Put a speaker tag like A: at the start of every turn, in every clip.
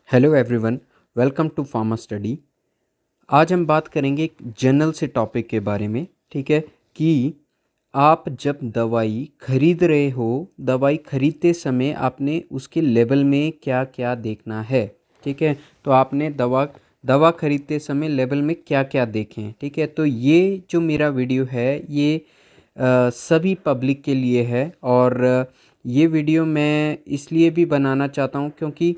A: Hello everyone, welcome to pharma study. आज हम बात करेंगे एक जनरल से टॉपिक के बारे में। ठीक है कि आप जब दवाई खरीद रहे हो, दवाई खरीदते समय आपने उसके लेबल में क्या क्या देखना है। ठीक है, तो आपने दवा खरीदते समय लेबल में क्या क्या देखें। ठीक है, तो ये जो मेरा वीडियो है ये सभी पब्लिक के लिए है। और ये वीडियो मैं इसलिए भी बनाना चाहता हूँ क्योंकि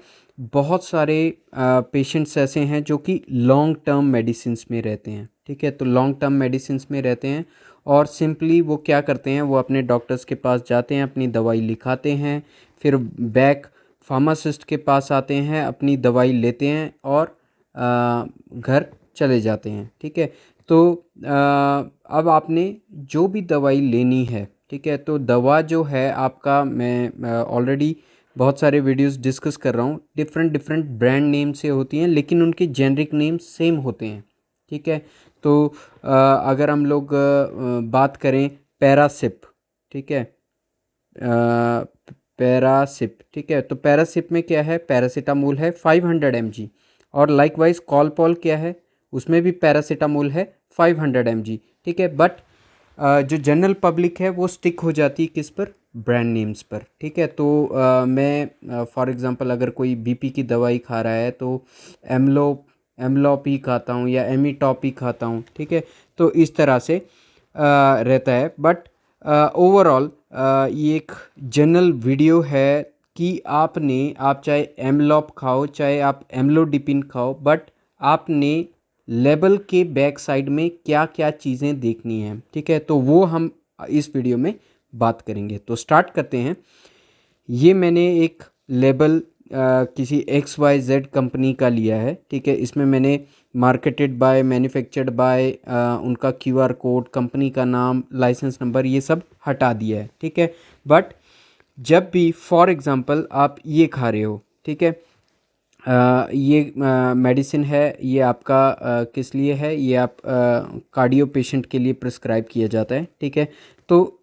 A: बहुत सारे पेशेंट्स ऐसे हैं जो कि लॉन्ग टर्म मेडिसिन्स में रहते हैं। ठीक है, तो लॉन्ग टर्म मेडिसिन्स में रहते हैं और सिंपली वो क्या करते हैं, वो अपने डॉक्टर्स के पास जाते हैं, अपनी दवाई लिखाते हैं, फिर बैक फार्मासिस्ट के पास आते हैं, अपनी दवाई लेते हैं और घर चले जाते हैं। ठीक है, तो अब आपने जो भी दवाई लेनी है, ठीक है, तो दवा जो है आपका, मैं ऑलरेडी बहुत सारे वीडियोस डिस्कस कर रहा हूँ, डिफरेंट डिफरेंट ब्रांड नेम से होती हैं लेकिन उनके जेनरिक नेम सेम होते हैं। ठीक है, तो अगर हम लोग बात करें पैरासिप, ठीक है, पैरासिप, ठीक है, तो पैरासिप में क्या है, पैरासीटामोल है 500 mg। और लाइकवाइज कॉलपॉल क्या है, उसमें भी पैरासीटामोल है 500 mg। ठीक है, बट जो जनरल पब्लिक है वो स्टिक हो जाती है किस पर, ब्रांड नेम्स पर। ठीक है, तो मैं फॉर एग्जांपल अगर कोई बीपी की दवाई खा रहा है तो एमलॉपी खाता हूँ या एमीटॉपी खाता हूँ। ठीक है, तो इस तरह से रहता है। बट ओवरऑल ये एक जनरल वीडियो है कि आप चाहे एमलॉप खाओ चाहे आप एम्लोडिपिन खाओ, बट आपने लेबल के बैक साइड में क्या क्या चीज़ें देखनी हैं। ठीक है, तो वो हम इस वीडियो में बात करेंगे। तो स्टार्ट करते हैं। ये मैंने एक लेबल किसी XYZ कंपनी का लिया है। ठीक है, इसमें मैंने मार्केटेड बाय, मैन्युफैक्चर्ड बाय, उनका QR कोड, कंपनी का नाम, लाइसेंस नंबर, ये सब हटा दिया है। ठीक है, बट जब भी फॉर एग्जांपल आप ये खा रहे हो, ठीक है, ये मेडिसिन है, ये आपका किस लिए है, ये आप कार्डियो पेशेंट के लिए प्रिस्क्राइब किया जाता है। ठीक है, तो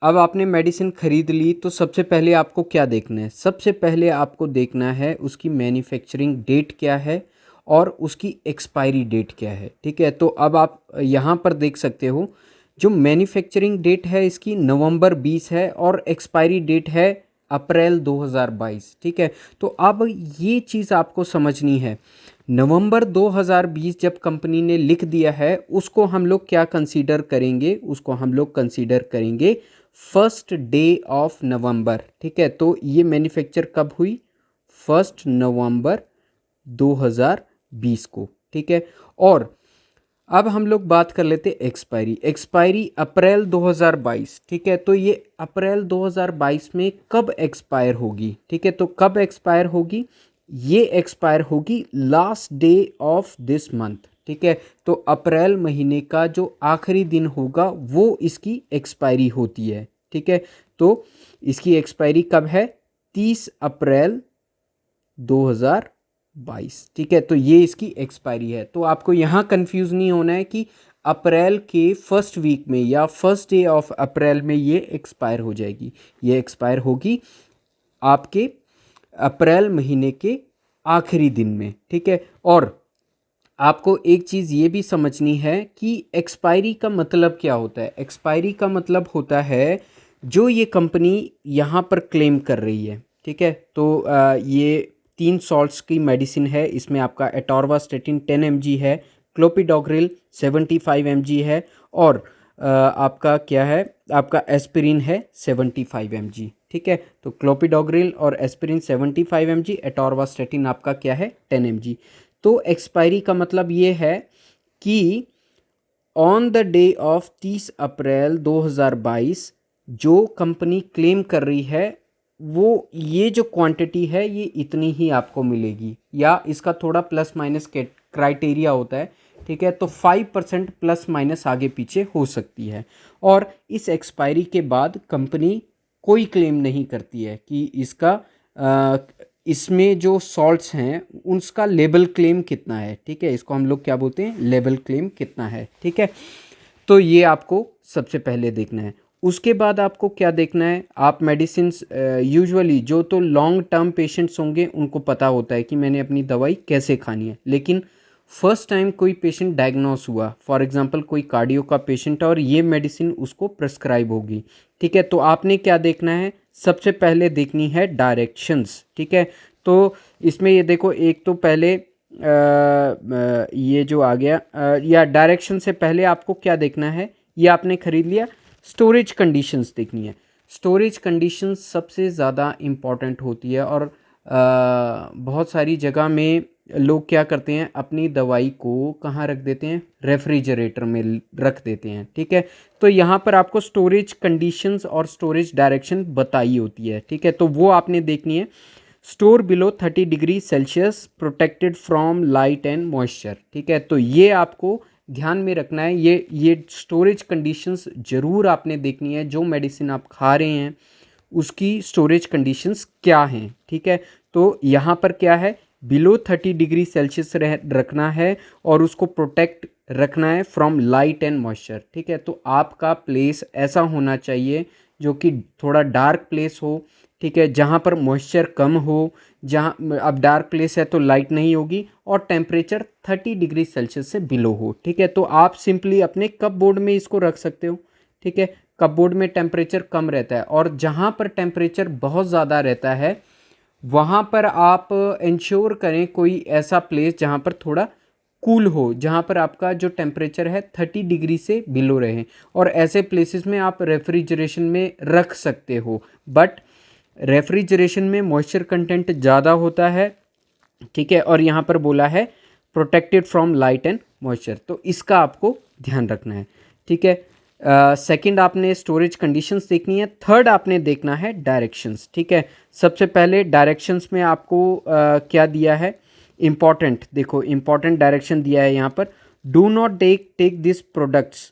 A: अब आपने मेडिसिन खरीद ली तो सबसे पहले आपको क्या देखना है, सबसे पहले आपको देखना है उसकी मैन्युफैक्चरिंग डेट क्या है और उसकी एक्सपायरी डेट क्या है। ठीक है, तो अब आप यहाँ पर देख सकते हो, जो मैन्युफैक्चरिंग डेट है इसकी नवंबर 20 है और एक्सपायरी डेट है अप्रैल 2022। ठीक है, तो अब ये चीज़ आपको समझनी है, नवंबर 2020 जब कंपनी ने लिख दिया है उसको हम लोग क्या कंसीडर करेंगे, उसको हम लोग कंसीडर करेंगे फर्स्ट डे ऑफ नवंबर। ठीक है, तो ये मैन्युफैक्चर कब हुई, 1 नवंबर 2020 को। ठीक है, और अब हम लोग बात कर लेते एक्सपायरी। एक्सपायरी अप्रैल 2022। ठीक है, तो ये अप्रैल 2022 में कब एक्सपायर होगी। ठीक है, तो कब एक्सपायर होगी, ये एक्सपायर होगी last day of this month. ठीक है, तो अप्रैल महीने का जो आखिरी दिन होगा वो इसकी एक्सपायरी होती है। ठीक है, तो इसकी एक्सपायरी कब है, 30 अप्रैल 2022। ठीक है, तो ये इसकी एक्सपायरी है। तो आपको यहाँ कंफ्यूज नहीं होना है कि अप्रैल के फर्स्ट वीक में या फर्स्ट डे ऑफ अप्रैल में ये एक्सपायर हो जाएगी, ये एक्सपायर होगी आपके अप्रैल महीने के आखिरी दिन में। ठीक है, और आपको एक चीज़ ये भी समझनी है कि एक्सपायरी का मतलब क्या होता है। एक्सपायरी का मतलब होता है जो ये कंपनी यहाँ पर क्लेम कर रही है। ठीक है, तो ये 3 सॉल्ट्स की मेडिसिन है, इसमें आपका एटॉर्वास्टेटिन 10 mg है, क्लोपिडोग्रिल 75 mg है, और आपका क्या है, आपका एस्पिरिन है 75 mg। ठीक है, तो क्लोपिडोग्रिल और एस्पिरिन 75 mg, एटॉर्वास्टेटिन आपका क्या है 10 mg। तो एक्सपायरी का मतलब ये है कि ऑन द डे ऑफ 30 अप्रैल 2022 जो कंपनी क्लेम कर रही है वो ये जो क्वांटिटी है ये इतनी ही आपको मिलेगी, या इसका थोड़ा प्लस माइनस क्राइटेरिया होता है। ठीक है, तो 5% प्लस माइनस आगे पीछे हो सकती है। और इस एक्सपायरी के बाद कंपनी कोई क्लेम नहीं करती है कि इसका इसमें जो सॉल्ट्स हैं उसका लेबल क्लेम कितना है। ठीक है, इसको हम लोग क्या बोलते हैं, लेबल क्लेम कितना है। ठीक है, तो ये आपको सबसे पहले देखना है। उसके बाद आपको क्या देखना है, आप मेडिसिन यूजुअली जो तो लॉन्ग टर्म पेशेंट्स होंगे उनको पता होता है कि मैंने अपनी दवाई कैसे खानी है, लेकिन फर्स्ट टाइम कोई पेशेंट डायग्नोस हुआ, फॉर एग्जांपल कोई कार्डियो का पेशेंट और ये मेडिसिन उसको प्रेस्क्राइब होगी, ठीक है, तो आपने क्या देखना है, सबसे पहले देखनी है डायरेक्शंस, ठीक है। तो इसमें ये देखो, एक तो पहले ये जो आ गया या डायरेक्शन से पहले आपको क्या देखना है, ये आपने खरीद लिया, स्टोरेज कंडीशंस देखनी है। स्टोरेज कंडीशंस सबसे ज़्यादा इम्पॉर्टेंट होती है, और बहुत सारी जगह में लोग क्या करते हैं, अपनी दवाई को कहाँ रख देते हैं, रेफ्रिजरेटर में रख देते हैं, ठीक है। तो यहाँ पर आपको स्टोरेज कंडीशंस और स्टोरेज डायरेक्शन बताई होती है, ठीक है, तो वो आपने देखनी है। Store below 30 degree Celsius, protected from light and moisture, ठीक है, तो ये आपको ध्यान में रखना है। ये स्टोरेज कंडीशंस ज़रूर आपने देखनी है, जो मेडिसिन आप खा रहे हैं उसकी स्टोरेज कंडीशंस क्या हैं, ठीक है। तो यहाँ पर क्या है, बिलो 30 डिग्री सेल्सियस रखना है, और उसको प्रोटेक्ट रखना है फ्रॉम लाइट एंड मॉइस्चर, ठीक है। तो आपका प्लेस ऐसा होना चाहिए जो कि थोड़ा डार्क प्लेस हो, ठीक है, जहाँ पर मॉइस्चर कम हो, जहाँ अब डार्क प्लेस है तो लाइट नहीं होगी, और टेम्परेचर 30 डिग्री सेल्सियस से बिलो हो, ठीक है। तो आप सिंपली अपने कप बोर्ड में इसको रख सकते हो, ठीक है। कप बोर्ड में टेम्परेचर कम रहता है, और जहाँ पर टेम्परेचर बहुत ज़्यादा रहता है वहाँ पर आप इंश्योर करें कोई ऐसा प्लेस जहाँ पर थोड़ा कूल हो, जहाँ पर आपका जो टेम्परेचर है 30 डिग्री से बिलो रहे, और ऐसे प्लेसेस में आप रेफ्रिजरेशन में रख सकते हो, बट रेफ्रिजरेशन में मॉइस्चर कंटेंट ज़्यादा होता है, ठीक है, और यहाँ पर बोला है protected from light and moisture, तो इसका आपको ध्यान रखना है, ठीक है। सेकंड आपने स्टोरेज कंडीशंस देखनी है। थर्ड आपने देखना है डायरेक्शंस, ठीक है। सबसे पहले डायरेक्शंस में आपको क्या दिया है, इम्पॉर्टेंट, देखो इम्पॉर्टेंट डायरेक्शन दिया है यहाँ पर, do not take this products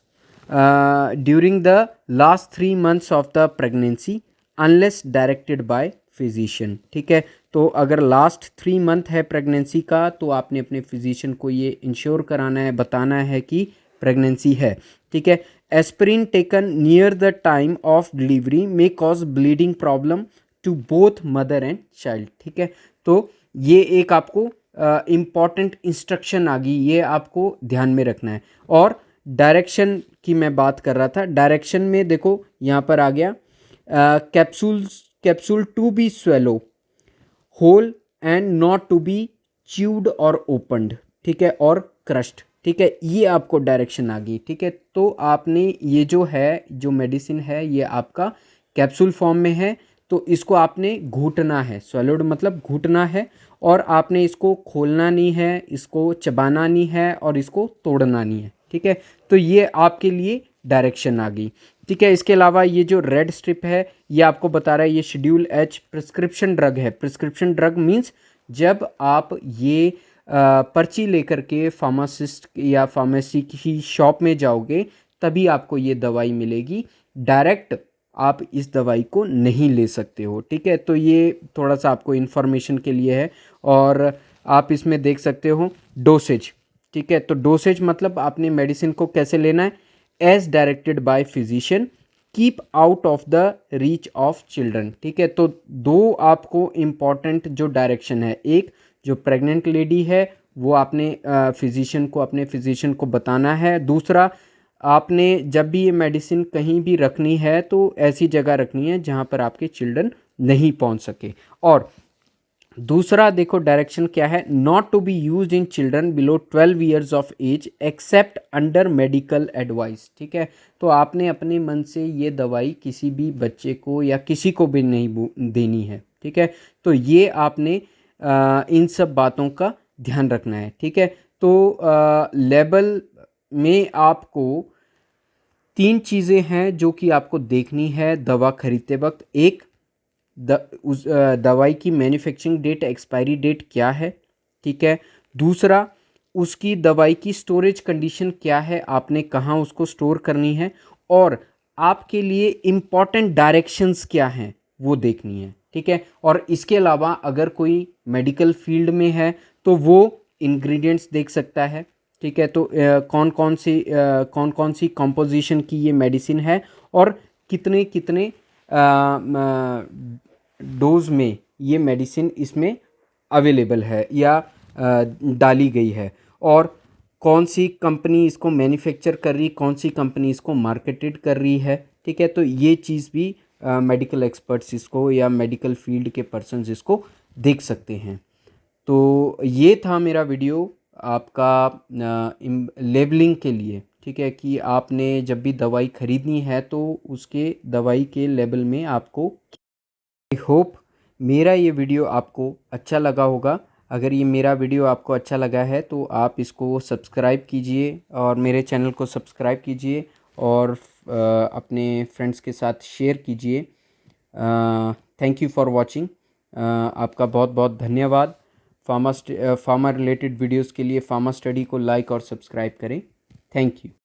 A: during the last 3 months of the pregnancy unless directed by physician, ठीक है। तो अगर लास्ट 3 month है प्रेगनेंसी का, तो आपने अपने फिजिशियन को ये इंश्योर कराना है, बताना है कि प्रेगनेंसी है, ठीक है। Aspirin taken near the time of delivery may cause bleeding problem to both mother and child, ठीक है। तो ये एक आपको इम्पॉर्टेंट इंस्ट्रक्शन आ गई, ये आपको ध्यान में रखना है। और डायरेक्शन की मैं बात कर रहा था, डायरेक्शन में देखो यहाँ पर आ गया, capsule to be swallow whole and not to be chewed और ओपनड, ठीक है, और क्रश्ड, ठीक है, ये आपको डायरेक्शन आ गई, ठीक है। तो आपने ये जो है, जो मेडिसिन है, ये आपका कैप्सूल फॉर्म में है, तो इसको आपने घूटना है, स्वैलोड मतलब घूटना है, और आपने इसको खोलना नहीं है, इसको चबाना नहीं है, और इसको तोड़ना नहीं है, ठीक है। तो ये आपके लिए डायरेक्शन आ गई, ठीक है। इसके अलावा ये जो रेड स्ट्रिप है, ये आपको बता रहा है ये शेड्यूल एच प्रिस्क्रिप्शन ड्रग है। प्रिस्क्रिप्शन ड्रग मीन्स जब आप ये पर्ची लेकर के फार्मासिस्ट या फार्मेसी की शॉप में जाओगे तभी आपको ये दवाई मिलेगी, डायरेक्ट आप इस दवाई को नहीं ले सकते हो, ठीक है। तो ये थोड़ा सा आपको इन्फॉर्मेशन के लिए है। और आप इसमें देख सकते हो डोसेज, ठीक है। तो डोसेज मतलब आपने मेडिसिन को कैसे लेना है, as directed by physician, keep out of the reach of children, ठीक है। तो दो आपको इम्पॉर्टेंट जो डायरेक्शन है, एक जो प्रेग्नेंट लेडी है वो आपने फिजिशियन को, अपने फिजिशियन को बताना है। दूसरा, आपने जब भी ये मेडिसिन कहीं भी रखनी है तो ऐसी जगह रखनी है जहाँ पर आपके चिल्ड्रन नहीं पहुँच सके। और दूसरा देखो डायरेक्शन क्या है, not to be used in children below 12 years of age except under medical advice, ठीक है। तो आपने अपने मन से ये दवाई किसी भी बच्चे को या किसी को भी नहीं देनी है, ठीक है। तो ये आपने इन सब बातों का ध्यान रखना है, ठीक है। तो लेबल में आपको 3 चीज़ें हैं जो कि आपको देखनी है दवा खरीदते वक्त। एक, उस दवाई की मैन्युफैक्चरिंग डेट, एक्सपायरी डेट क्या है, ठीक है। दूसरा, उसकी दवाई की स्टोरेज कंडीशन क्या है, आपने कहाँ उसको स्टोर करनी है, और आपके लिए इम्पॉर्टेंट डायरेक्शंस क्या हैं वो देखनी है, ठीक है। और इसके अलावा अगर कोई मेडिकल फील्ड में है तो वो इंग्रेडिएंट्स देख सकता है, ठीक है। तो कौन कौन सी कंपोजिशन की ये मेडिसिन है, और कितने कितने डोज में ये मेडिसिन इसमें अवेलेबल है या डाली गई है, और कौन सी कंपनी इसको मैन्युफैक्चर कर रही, कौन सी कंपनी इसको मार्केटेड कर रही है। ठीक है, तो ये चीज़ भी मेडिकल एक्सपर्ट्स इसको या मेडिकल फील्ड के पर्सन्स इसको देख सकते हैं। तो ये था मेरा वीडियो आपका लेबलिंग के लिए। ठीक है, कि आपने जब भी दवाई ख़रीदनी है तो उसके दवाई के लेबल में आपको, आई होप मेरा ये वीडियो आपको अच्छा लगा होगा। अगर ये मेरा वीडियो आपको अच्छा लगा है तो आप इसको सब्सक्राइब कीजिए और मेरे चैनल को सब्सक्राइब कीजिए और अपने फ्रेंड्स के साथ शेयर कीजिए। Thank you for watching. आपका बहुत बहुत धन्यवाद। फार्मा रिलेटेड वीडियोस के लिए फार्मा स्टडी को लाइक और सब्सक्राइब करें। Thank you.